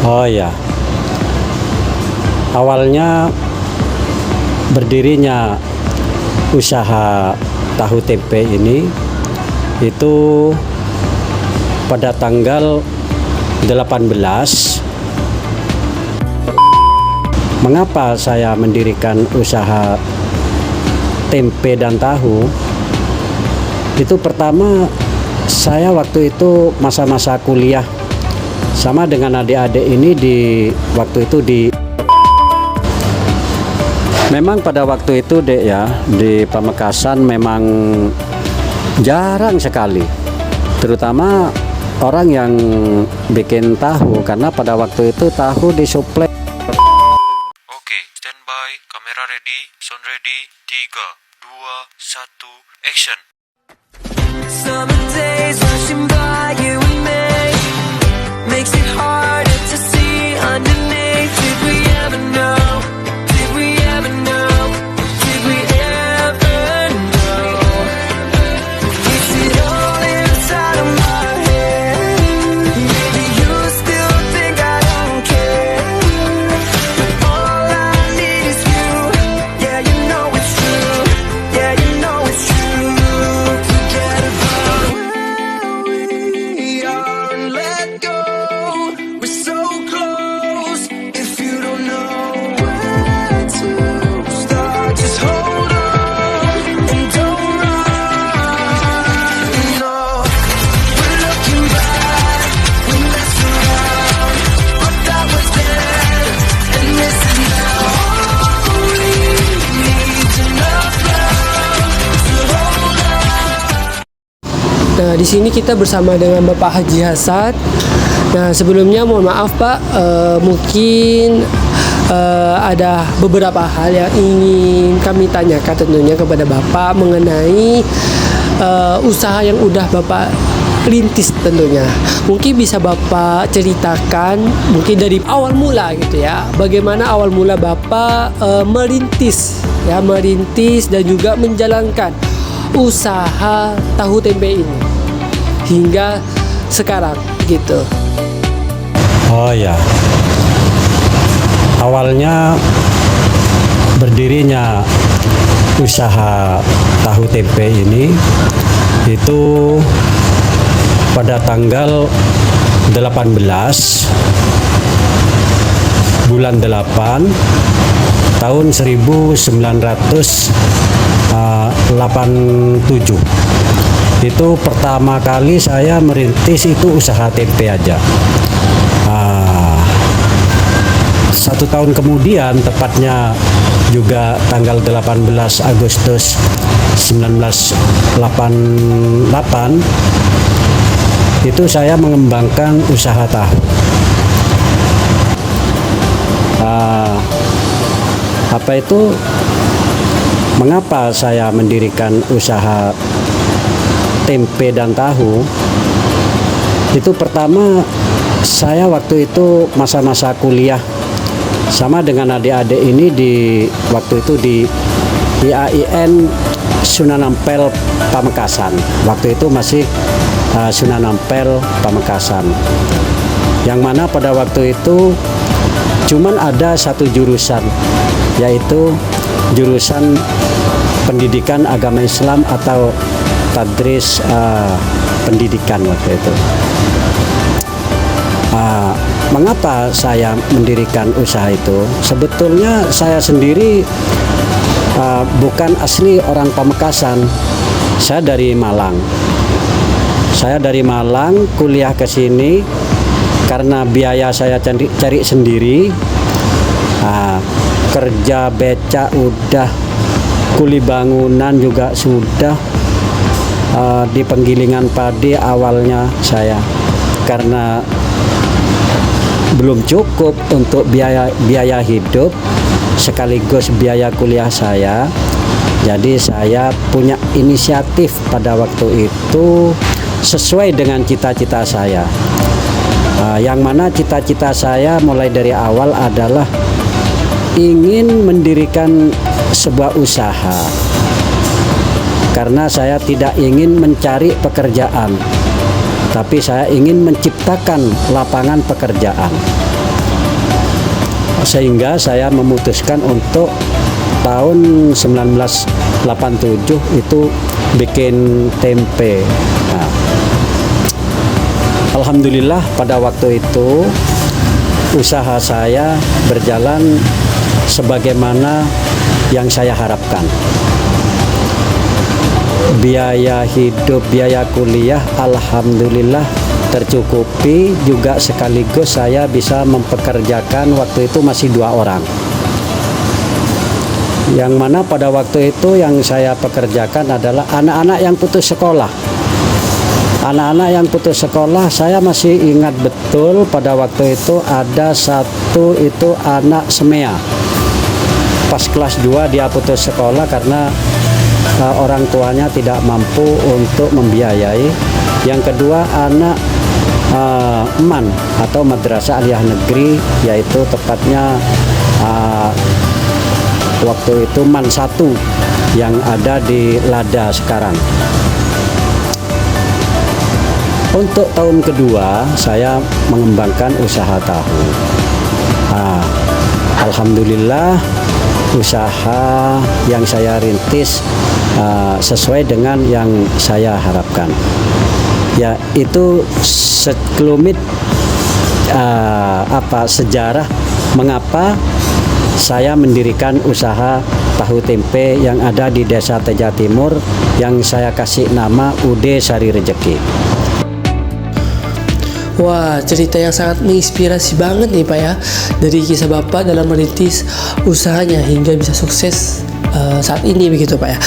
Oh ya, awalnya berdirinya usaha tahu tempe ini itu pada tanggal 18. Mengapa saya mendirikan usaha tempe dan tahu? Itu pertama, saya waktu itu masa-masa kuliah sama dengan adik-adik ini waktu itu memang pada waktu itu dek ya, di Pamekasan memang jarang sekali, terutama orang yang bikin tahu, karena pada waktu itu tahu disuplai. Oke, standby, kamera ready, sound ready, 3, 2, 1, action. Summer days rushing by you and me makes it harder to see underneath. Did we ever know? Did we ever know? Did we ever know? Is it all inside of my head? Maybe you still think I don't care, but all I need is you. Yeah, you know it's true. Yeah, you know it's true. Forget about where we are and let go. We're so close. If you don't know where to start, just hold on and don't run. No, we're looking back, we mess around, but that was then, and this is now. All we need's enough love to hold on. Nah, di sini kita bersama dengan Bapak Haji Hasan. Nah, sebelumnya mohon maaf Pak, mungkin ada beberapa hal yang ingin kami tanyakan tentunya kepada Bapak mengenai usaha yang udah Bapak rintis tentunya. Mungkin bisa Bapak ceritakan mungkin dari awal mula gitu ya. Bagaimana awal mula Bapak merintis dan juga menjalankan usaha tahu tempe ini hingga sekarang gitu. Oh ya, awalnya berdirinya usaha tahu tempe ini itu pada tanggal 18 bulan 8 tahun 1987. Itu pertama kali saya merintis itu usaha tempe aja. 1 tahun kemudian, tepatnya juga tanggal 18 Agustus 1988, itu saya mengembangkan usaha tahu. Apa itu? Mengapa saya mendirikan usaha tempe dan tahu? Itu pertama, saya waktu itu masa-masa kuliah sama dengan adik-adik ini waktu itu di IAIN Sunan Ampel Pamekasan. Waktu itu masih Sunan Ampel Pamekasan. Yang mana pada waktu itu cuman ada satu jurusan, yaitu jurusan pendidikan agama Islam atau tadris pendidikan waktu itu. Mengapa saya mendirikan usaha itu? Sebetulnya saya sendiri bukan asli orang Pamekasan. Saya dari Malang. Kuliah ke sini karena biaya saya cari sendiri. Kerja becak udah, kuli bangunan juga sudah, di penggilingan padi awalnya saya, karena belum cukup untuk biaya hidup sekaligus biaya kuliah saya. Jadi saya punya inisiatif pada waktu itu sesuai dengan cita-cita saya. Yang mana cita-cita saya mulai dari awal adalah ingin mendirikan sebuah usaha, karena saya tidak ingin mencari pekerjaan, tapi saya ingin menciptakan lapangan pekerjaan. sehingga saya memutuskan untuk tahun 1987 itu bikin tempe. Nah, alhamdulillah pada waktu itu usaha saya berjalan sebagaimana yang saya harapkan. Biaya hidup, biaya kuliah alhamdulillah tercukupi, juga sekaligus saya bisa mempekerjakan waktu itu masih 2 orang. Yang mana pada waktu itu yang saya pekerjakan adalah anak-anak yang putus sekolah. Anak-anak yang putus sekolah, saya masih ingat betul pada waktu itu ada satu itu anak semea. Pas kelas 2 dia putus sekolah karena orang tuanya tidak mampu untuk membiayai. Yang kedua anak MAN atau Madrasah Aliyah Negeri, yaitu tepatnya waktu itu MAN 1 yang ada di Lada sekarang. Untuk tahun kedua saya mengembangkan usaha tahu. Alhamdulillah usaha yang saya rintis sesuai dengan yang saya harapkan. Ya, itu sekelumit sejarah mengapa saya mendirikan usaha tahu tempe yang ada di Desa Teja Timur yang saya kasih nama UD Sari Rejeki. Wah, cerita yang sangat menginspirasi banget nih Pak ya, dari kisah Bapak dalam merintis usahanya hingga bisa sukses saat ini begitu Pak ya.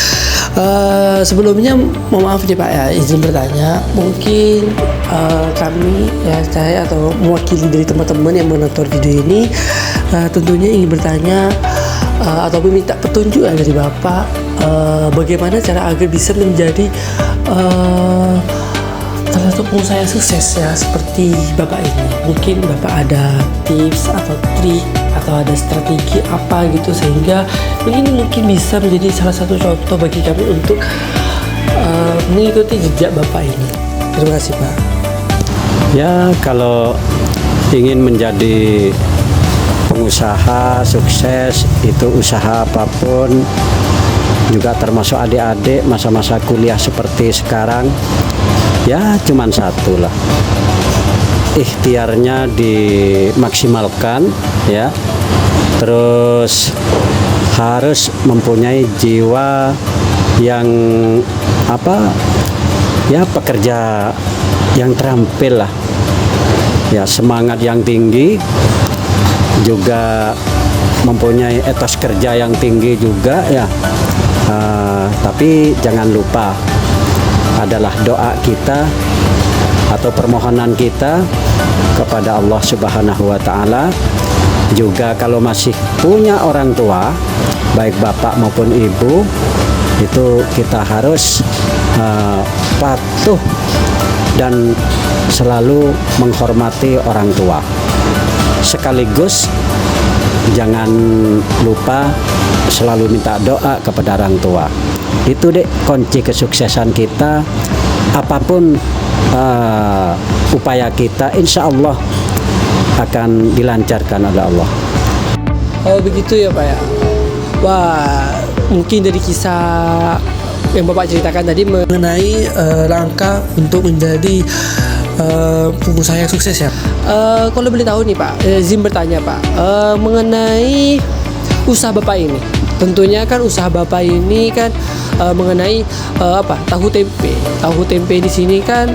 Sebelumnya mohon maaf nih Pak ya, izin bertanya, mungkin kami ya, saya atau mewakili dari teman-teman yang menonton video ini tentunya ingin bertanya atau meminta petunjuk dari Bapak, bagaimana cara agar bisa menjadi salah satu pengusaha yang sukses ya seperti Bapak ini. Mungkin Bapak ada tips atau trik atau ada strategi apa gitu sehingga ini mungkin bisa menjadi salah satu contoh bagi kami untuk mengikuti jejak Bapak ini. Terima kasih Pak. Ya, kalau ingin menjadi pengusaha sukses itu usaha apapun, juga termasuk adik-adik masa-masa kuliah seperti sekarang, ya cuman satu lah, ikhtiarnya dimaksimalkan ya, terus harus mempunyai jiwa yang pekerja yang terampil lah ya, semangat yang tinggi, juga mempunyai etos kerja yang tinggi juga ya. Tapi jangan lupa adalah doa kita atau permohonan kita kepada Allah Subhanahu wa Ta'ala. Juga kalau masih punya orang tua, baik bapak maupun ibu, itu kita harus patuh dan selalu menghormati orang tua. Sekaligus jangan lupa selalu minta doa kepada orang tua. Itu deh kunci kesuksesan kita. Apapun upaya kita, insya Allah akan dilancarkan oleh Allah. Begitu ya Pak ya. Wah, mungkin dari kisah yang Bapak ceritakan tadi mengenai langkah untuk menjadi pengusaha yang sukses ya. Kalau boleh tahu nih Pak, izin bertanya Pak, mengenai usaha Bapak ini. Tentunya kan usaha Bapak ini kan mengenai tahu tempe. Tahu tempe di sini kan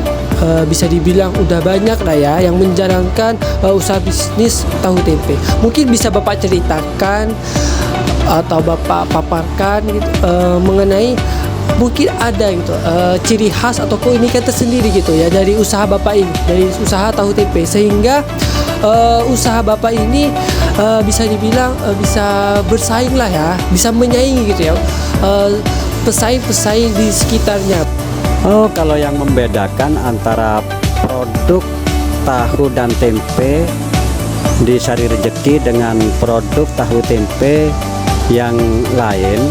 bisa dibilang udah banyak lah ya yang menjalankan usaha bisnis tahu tempe. Mungkin bisa Bapak ceritakan atau Bapak paparkan gitu, mengenai mungkin ada gitu ciri khas atau keunikan tersendiri gitu ya dari usaha Bapak ini, dari usaha tahu tempe, sehingga usaha Bapak ini bisa dibilang bisa bersaing lah ya, bisa menyaingi gitu ya pesaing-pesaing di sekitarnya. Oh, kalau yang membedakan antara produk tahu dan tempe di Sari Rejeki dengan produk tahu tempe yang lain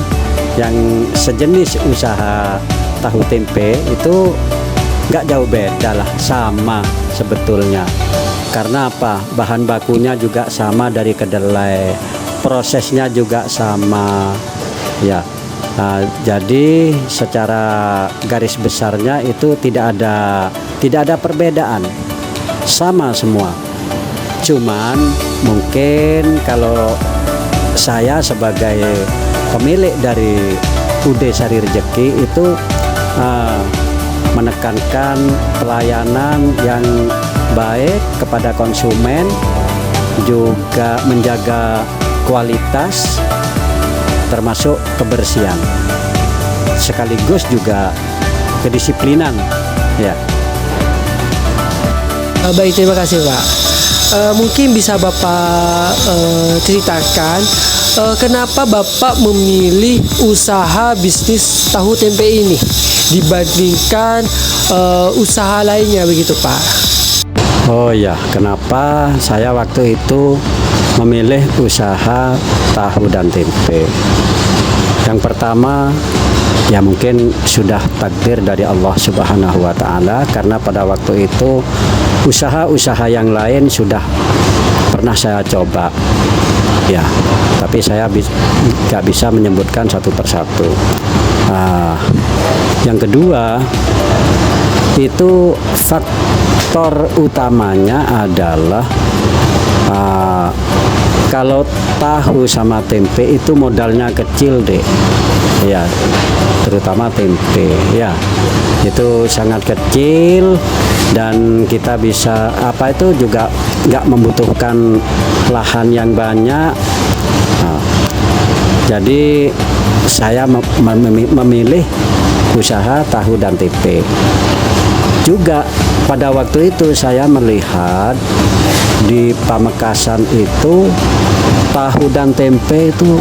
yang sejenis usaha tahu tempe itu nggak jauh beda lah, sama sebetulnya. Karena apa? Bahan bakunya juga sama dari kedelai, prosesnya juga sama, ya. Jadi secara garis besarnya itu tidak ada perbedaan, sama semua. Cuman mungkin kalau saya sebagai pemilik dari UD Sari Rejeki itu menekankan pelayanan yang baik kepada konsumen, juga menjaga kualitas termasuk kebersihan, sekaligus juga kedisiplinan, ya. Baik, terima kasih Pak. Mungkin bisa Bapak ceritakan kenapa Bapak memilih usaha bisnis tahu tempe ini dibandingkan usaha lainnya begitu Pak? Oh ya, kenapa saya waktu itu memilih usaha tahu dan tempe? Yang pertama, ya mungkin sudah takdir dari Allah Subhanahu wa Ta'ala, karena pada waktu itu usaha-usaha yang lain sudah pernah saya coba, ya, tapi saya nggak bisa menyebutkan satu persatu. Yang kedua, itu faktor utamanya adalah kalau tahu sama tempe itu modalnya kecil deh, ya, terutama tempe, ya, itu sangat kecil dan kita bisa itu juga nggak membutuhkan lahan yang banyak. Jadi saya memilih usaha tahu dan tempe. Juga pada waktu itu saya melihat di Pamekasan itu tahu dan tempe itu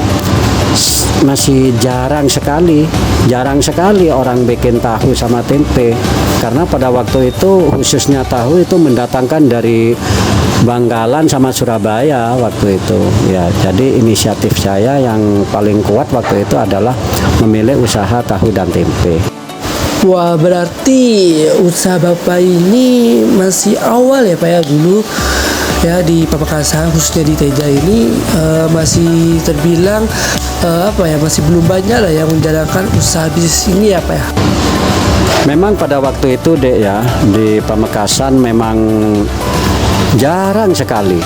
masih jarang sekali orang bikin tahu sama tempe, karena pada waktu itu khususnya tahu itu mendatangkan dari Bangkalan sama Surabaya waktu itu, ya. Jadi inisiatif saya yang paling kuat waktu itu adalah memilih usaha tahu dan tempe. Wah, berarti usaha Bapak ini masih awal ya Pak ya, dulu ya di Pamekasan, khususnya di Teja ini masih terbilang masih belum banyak lah yang menjalankan usaha bisnis ini ya Pak ya. Memang pada waktu itu Dek ya, di Pamekasan memang jarang sekali,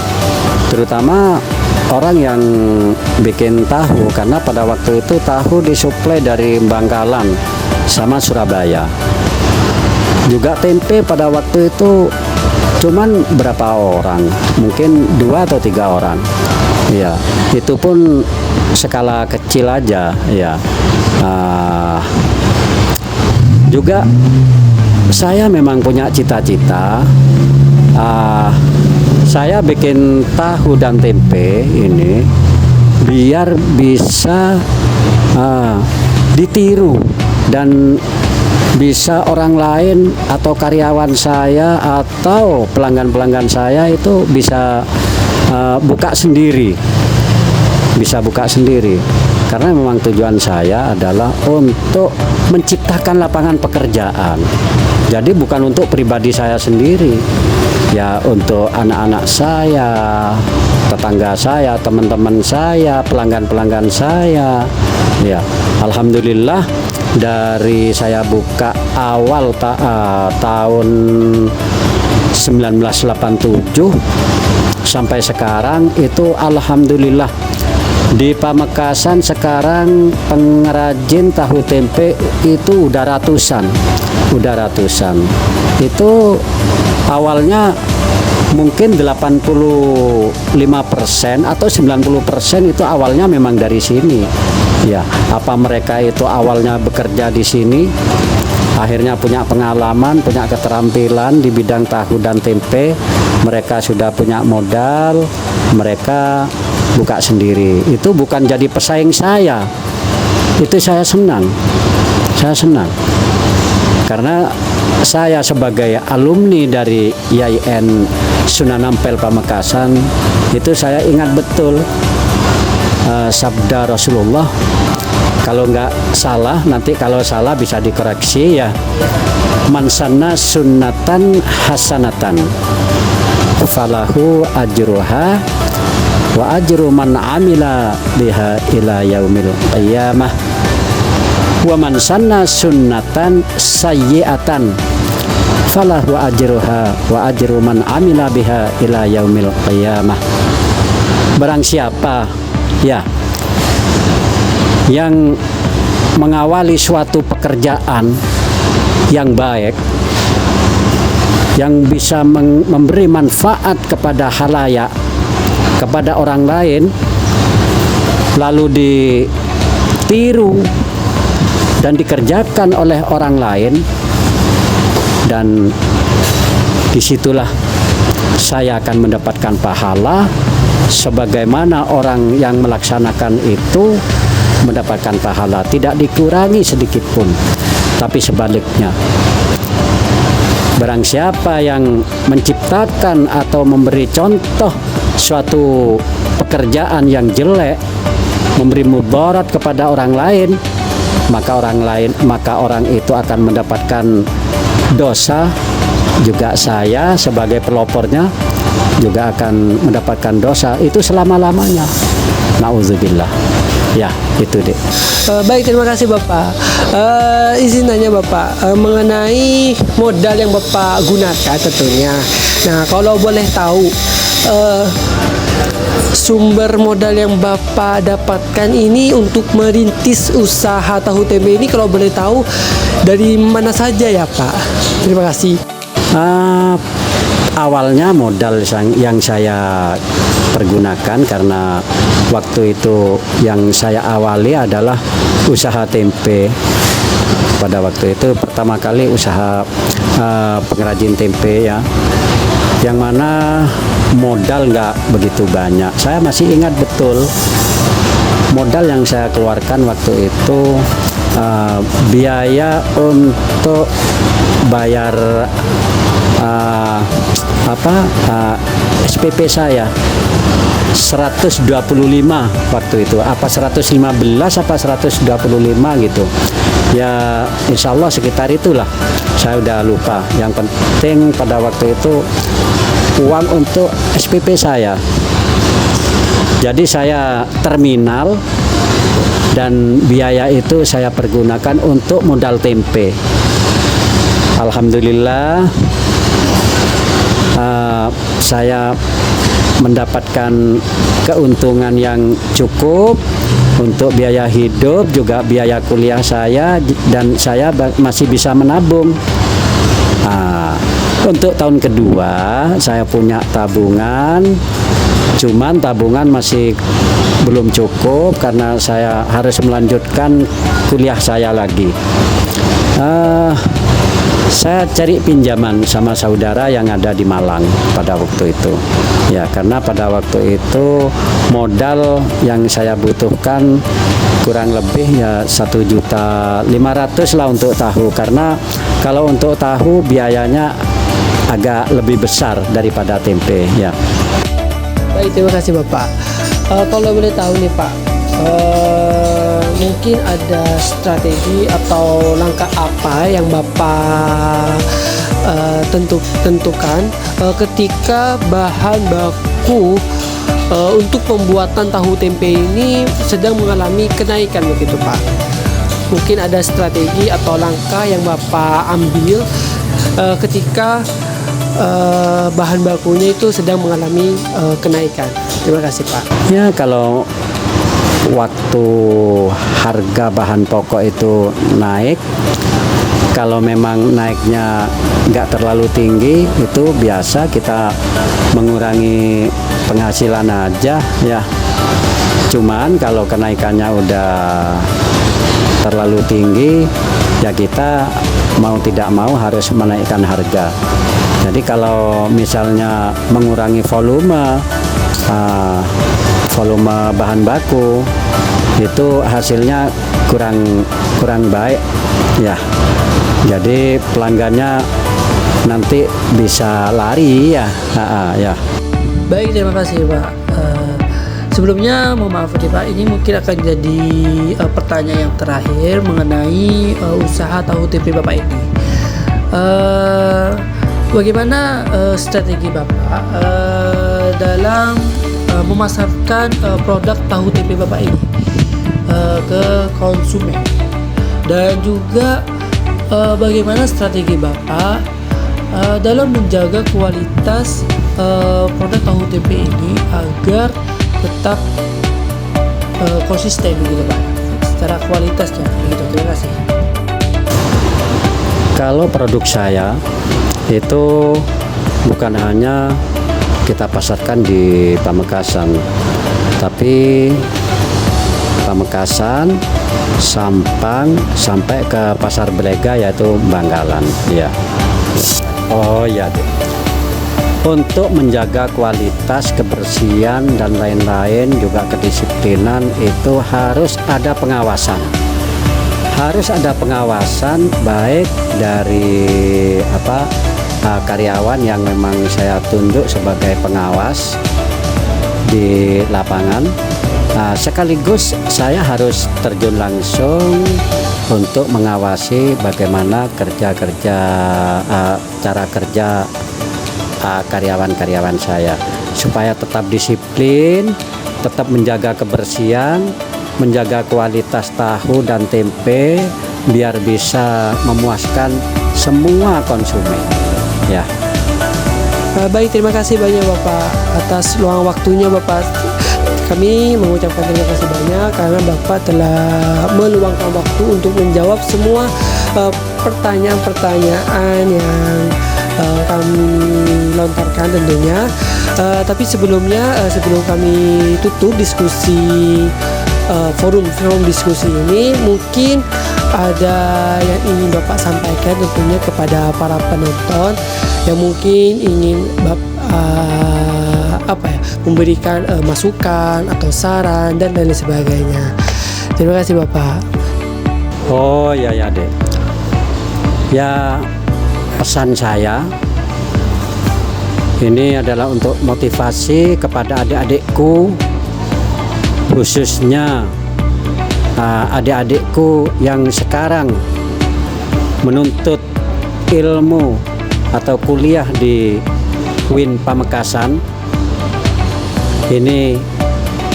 terutama orang yang bikin tahu, karena pada waktu itu tahu disuplai dari Bangkalan sama Surabaya. Juga tempe pada waktu itu cuman berapa orang, mungkin 2 atau 3 orang, ya, itu pun skala kecil aja, ya. Juga saya memang punya cita-cita, saya bikin tahu dan tempe ini biar bisa ditiru dan bisa orang lain atau karyawan saya atau pelanggan-pelanggan saya itu bisa buka sendiri, karena memang tujuan saya adalah untuk menciptakan lapangan pekerjaan. Jadi bukan untuk pribadi saya sendiri, ya, untuk anak-anak saya, tetangga saya, teman-teman saya, pelanggan-pelanggan saya, ya. Alhamdulillah dari saya buka awal tahun 1987 sampai sekarang itu alhamdulillah di Pamekasan sekarang pengrajin tahu tempe itu udah ratusan. Itu awalnya mungkin 85% atau 90% itu awalnya memang dari sini, ya. Apa mereka itu awalnya bekerja di sini, akhirnya punya pengalaman, punya keterampilan di bidang tahu dan tempe, mereka sudah punya modal, mereka buka sendiri. Itu bukan jadi pesaing saya, itu saya senang karena saya sebagai alumni dari IAIN Sunan Ampel Pamekasan itu saya ingat betul sabda Rasulullah. Kalau nggak salah, nanti kalau salah bisa dikoreksi, ya. Man sanna sunnatan hasanatan falahu ajruha wa ajru man amila biha ila yaumil qiyamah wa man sanna sunnatan sayyi'atan falahu ajruha wa ajru man amila biha ila yaumil qiyamah. Barang siapa ya yang mengawali suatu pekerjaan yang baik, yang bisa memberi manfaat kepada halayak, kepada orang lain, lalu ditiru dan dikerjakan oleh orang lain, dan disitulah saya akan mendapatkan pahala sebagaimana orang yang melaksanakan itu mendapatkan pahala, tidak dikurangi sedikit pun. Tapi sebaliknya, barang siapa yang menciptakan atau memberi contoh suatu pekerjaan yang jelek, memberi mudarat kepada orang lain, maka orang itu akan mendapatkan dosa. Juga saya sebagai pelopornya juga akan mendapatkan dosa itu selama-lamanya. Nauzubillah. Ya, itu deh. Baik, terima kasih Bapak. Izin tanya Bapak mengenai modal yang Bapak gunakan tentunya. Nah, kalau boleh tahu sumber modal yang Bapak dapatkan ini untuk merintis usaha tahu tempe ini, kalau boleh tahu dari mana saja ya Pak? Terima kasih. Awalnya modal yang saya pergunakan karena waktu itu yang saya awali adalah usaha tempe. Pada waktu itu pertama kali usaha pengrajin tempe ya, yang mana modal nggak begitu banyak. Saya masih ingat betul modal yang saya keluarkan waktu itu, biaya untuk bayar SPP saya 125 waktu itu, apa 115 apa 125 gitu ya, insya Allah sekitar itulah, saya udah lupa. Yang penting pada waktu itu uang untuk SPP saya. Jadi saya terminal dan biaya itu saya pergunakan untuk modal tempe. Alhamdulillah saya mendapatkan keuntungan yang cukup untuk biaya hidup, juga biaya kuliah saya, dan saya masih bisa menabung. Untuk tahun kedua saya punya tabungan, cuman tabungan masih belum cukup karena saya harus melanjutkan kuliah saya lagi. Saya cari pinjaman sama saudara yang ada di Malang pada waktu itu. Ya, karena pada waktu itu modal yang saya butuhkan kurang lebih ya 1.500.000 lah untuk tahu. Karena kalau untuk tahu biayanya agak lebih besar daripada tempe ya. Baik, terima kasih Bapak. Kalau boleh tahu nih Pak, mungkin ada strategi atau langkah apa yang Bapak tentukan ketika bahan baku untuk pembuatan tahu tempe ini sedang mengalami kenaikan begitu Pak? Mungkin ada strategi atau langkah yang Bapak ambil ketika bahan bakunya itu sedang mengalami kenaikan. Terima kasih Pak. Ya, kalau waktu harga bahan pokok itu naik, kalau memang naiknya nggak terlalu tinggi, itu biasa kita mengurangi penghasilan aja ya. Cuman kalau kenaikannya udah terlalu tinggi, ya kita mau tidak mau harus menaikkan harga. Jadi kalau misalnya mengurangi volume bahan baku, itu hasilnya kurang baik ya. Jadi pelanggannya nanti bisa lari ya. Ya. Baik, terima kasih Pak. Sebelumnya mohon maaf nih Pak, ini mungkin akan jadi pertanyaan yang terakhir mengenai usaha tahu tempe Bapak ini. bagaimana strategi Bapak dalam memasarkan produk tahu tempe Bapak ini ke konsumen, dan juga bagaimana strategi Bapak dalam menjaga kualitas produk tahu tempe ini agar tetap konsisten begitu Pak, secara kualitasnya begitu. Terima kasih. Kalau produk saya itu bukan hanya kita pasarkan di Pamekasan, tapi Pamekasan, Sampang, sampai ke Pasar Belega yaitu Bangkalan. Ya. Oh ya. Untuk menjaga kualitas, kebersihan dan lain-lain, juga kedisiplinan, itu harus ada pengawasan. Harus ada pengawasan baik dari karyawan yang memang saya tunjuk sebagai pengawas di lapangan. Sekaligus saya harus terjun langsung untuk mengawasi bagaimana cara kerja karyawan-karyawan saya, supaya tetap disiplin, tetap menjaga kebersihan, menjaga kualitas tahu dan tempe, biar bisa memuaskan semua konsumen. Ya. Baik, terima kasih banyak Bapak atas luang waktunya Bapak. Kami mengucapkan terima kasih banyak karena Bapak telah meluangkan waktu untuk menjawab semua pertanyaan-pertanyaan yang kami lontarkan tentunya. Tapi sebelumnya, sebelum kami tutup diskusi forum diskusi ini, mungkin ada yang ingin Bapak sampaikan tentunya kepada para penonton yang mungkin ingin memberikan masukan atau saran dan lain sebagainya. Terima kasih Bapak. Oh ya Dek. Ya, pesan saya ini adalah untuk motivasi kepada adik-adikku, khususnya adik-adikku yang sekarang menuntut ilmu atau kuliah di UIN Pamekasan. Ini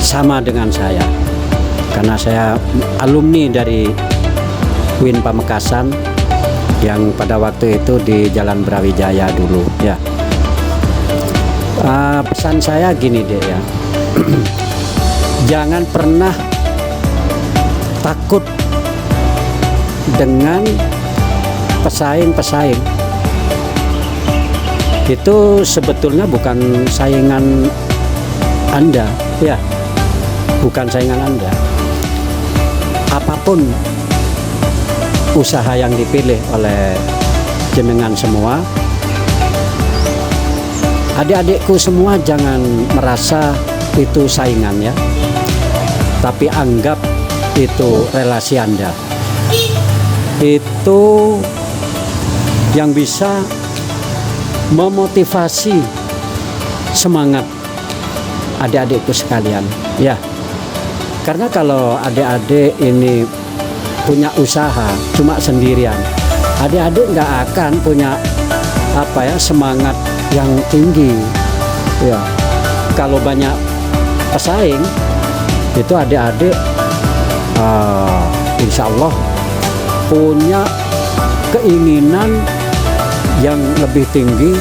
sama dengan saya, karena saya alumni dari UIN Pamekasan yang pada waktu itu di Jalan Brawijaya dulu ya. Pesan saya gini deh ya. Jangan pernah takut dengan pesaing-pesaing. Itu sebetulnya bukan saingan Anda ya, bukan saingan Anda. Apapun usaha yang dipilih oleh jenengan semua, adik-adikku semua, jangan merasa itu saingan ya, tapi anggap itu relasi Anda. Itu yang bisa memotivasi semangat adik-adikku sekalian ya. Karena kalau adik-adik ini punya usaha cuma sendirian, adik-adik nggak akan punya semangat yang tinggi ya. Kalau banyak pesaing, itu adik-adik insya Allah punya keinginan yang lebih tinggi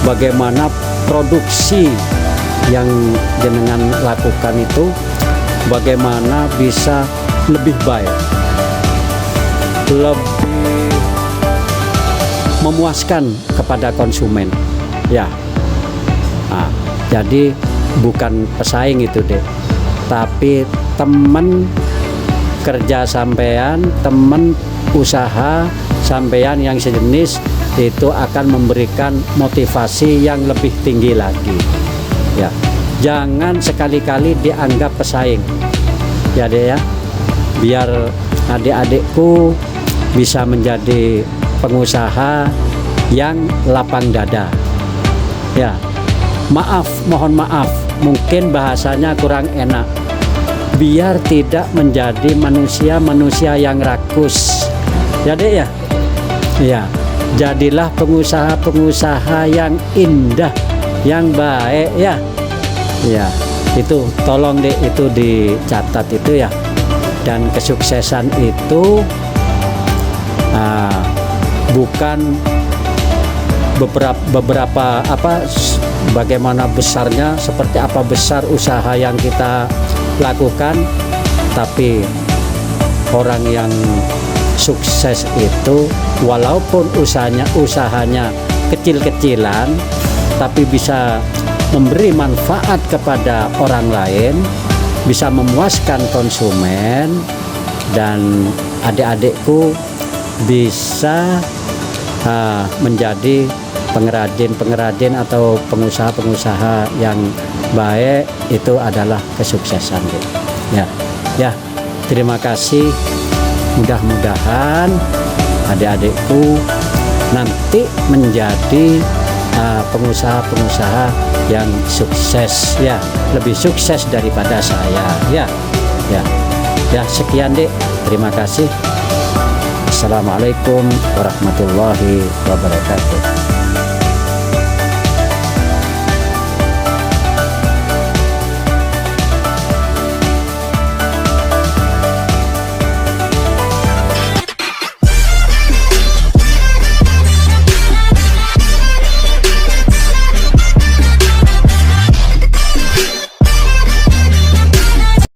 bagaimana produksi yang jenengan lakukan itu bagaimana bisa lebih baik, lebih memuaskan kepada konsumen ya. Jadi bukan pesaing itu deh, tapi teman kerja sampean, teman usaha sampean yang sejenis, itu akan memberikan motivasi yang lebih tinggi lagi ya. Jangan sekali-kali dianggap pesaing ya deh ya, biar adik-adikku bisa menjadi pengusaha yang lapang dada ya. Mohon maaf, mungkin bahasanya kurang enak, biar tidak menjadi manusia yang rakus ya dek ya. Iya, jadilah pengusaha-pengusaha yang indah, yang baik ya. Ya, itu tolong deh itu dicatat itu ya. Dan kesuksesan itu bukan beberapa bagaimana besarnya, seperti apa besar usaha yang kita lakukan, tapi orang yang sukses itu walaupun usahanya kecil-kecilan tapi bisa memberi manfaat kepada orang lain, bisa memuaskan konsumen, dan adik-adikku bisa menjadi pengrajin atau pengusaha-pengusaha yang baik. Itu adalah kesuksesan ya. Terima kasih. Mudah-mudahan adik-adikku nanti menjadi pengusaha-pengusaha yang sukses ya, lebih sukses daripada saya ya. Sekian dek, terima kasih. Assalamualaikum warahmatullahi wabarakatuh.